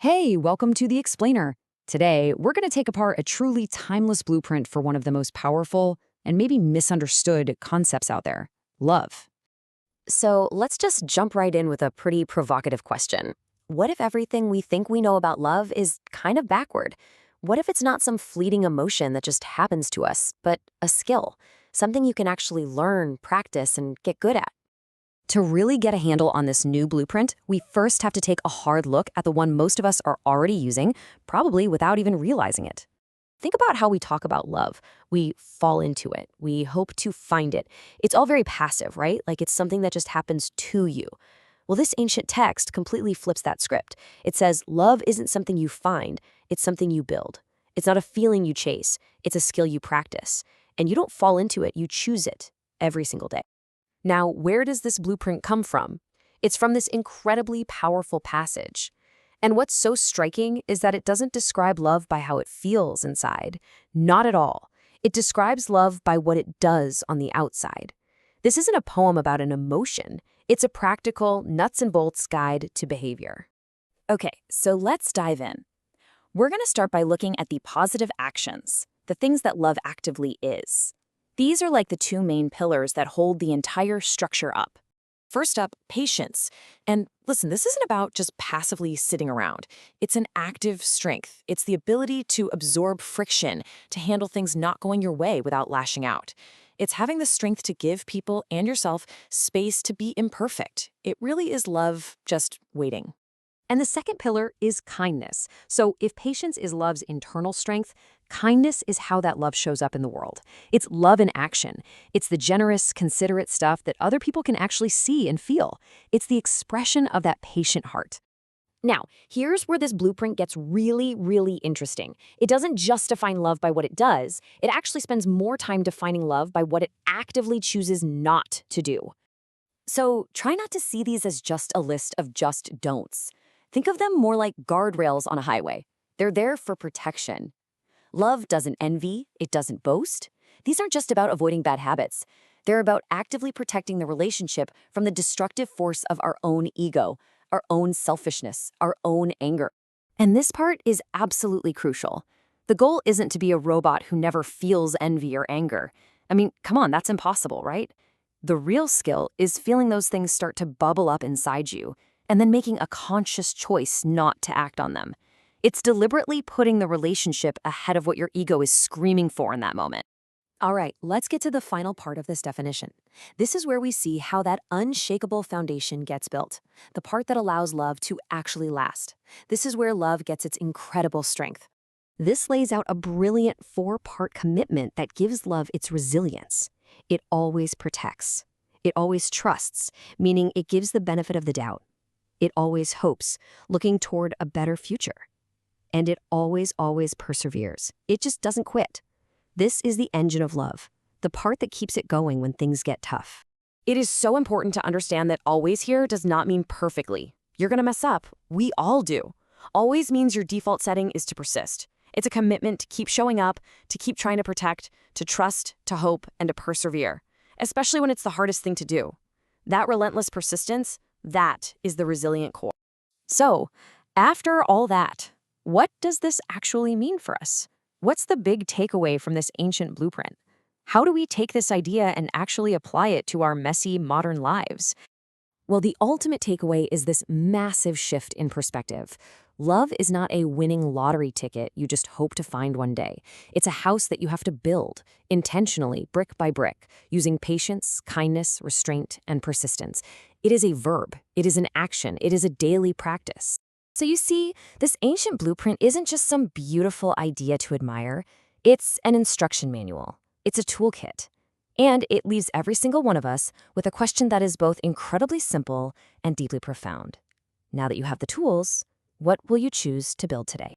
Hey, welcome to The Explainer. Today, we're going to take apart a truly timeless blueprint for one of the most powerful and maybe misunderstood concepts out there: love. So let's just jump right in with a pretty provocative question. What if everything we think we know about love is kind of backward? What if it's not some fleeting emotion that just happens to us, but a skill, something you can actually learn, practice, and get good at? To really get a handle on this new blueprint, we first have to take a hard look at the one most of us are already using, probably without even realizing it. Think about how we talk about love. We fall into it. We hope to find it. It's all very passive, right? Like it's something that just happens to you. Well, this ancient text completely flips that script. It says love isn't something you find, it's something you build. It's not a feeling you chase, it's a skill you practice. And you don't fall into it, you choose it every single day. Now, where does this blueprint come from? It's from this incredibly powerful passage. And what's so striking is that it doesn't describe love by how it feels inside. Not at all. It describes love by what it does on the outside. This isn't a poem about an emotion. It's a practical, nuts and bolts guide to behavior. Okay, so let's dive in. We're going to start by looking at the positive actions, the things that love actively is. These are like the two main pillars that hold the entire structure up. First up, patience. And listen, this isn't about just passively sitting around. It's an active strength. It's the ability to absorb friction, to handle things not going your way without lashing out. It's having the strength to give people and yourself space to be imperfect. It really is love just waiting. And the second pillar is kindness. So if patience is love's internal strength, kindness is how that love shows up in the world. It's love in action. It's the generous, considerate stuff that other people can actually see and feel. It's the expression of that patient heart. Now, here's where this blueprint gets really, really interesting. It doesn't just define love by what it does. It actually spends more time defining love by what it actively chooses not to do. So try not to see these as just a list of just don'ts. Think of them more like guardrails on a highway. They're there for protection. Love doesn't envy, it doesn't boast. These aren't just about avoiding bad habits. They're about actively protecting the relationship from the destructive force of our own ego, our own selfishness, our own anger. And this part is absolutely crucial. The goal isn't to be a robot who never feels envy or anger. I mean, come on, that's impossible, right? The real skill is feeling those things start to bubble up inside you, and then making a conscious choice not to act on them. It's deliberately putting the relationship ahead of what your ego is screaming for in that moment. All right, let's get to the final part of this definition. This is where we see how that unshakable foundation gets built, the part that allows love to actually last. This is where love gets its incredible strength. This lays out a brilliant four-part commitment that gives love its resilience. It always protects. It always trusts, meaning it gives the benefit of the doubt. It always hopes, looking toward a better future. And it always, always perseveres. It just doesn't quit. This is the engine of love, the part that keeps it going when things get tough. It is so important to understand that always here does not mean perfectly. You're going to mess up. We all do. Always means your default setting is to persist. It's a commitment to keep showing up, to keep trying to protect, to trust, to hope, and to persevere, especially when it's the hardest thing to do. That relentless persistence, that is the resilient core. So, after all that, what does this actually mean for us? What's the big takeaway from this ancient blueprint? How do we take this idea and actually apply it to our messy modern lives? Well, the ultimate takeaway is this massive shift in perspective. Love is not a winning lottery ticket you just hope to find one day. It's a house that you have to build, intentionally, brick by brick, using patience, kindness, restraint, and persistence. It is a verb. It is an action. It is a daily practice. So you see, this ancient blueprint isn't just some beautiful idea to admire. It's an instruction manual. It's a toolkit. And it leaves every single one of us with a question that is both incredibly simple and deeply profound. Now that you have the tools, what will you choose to build today?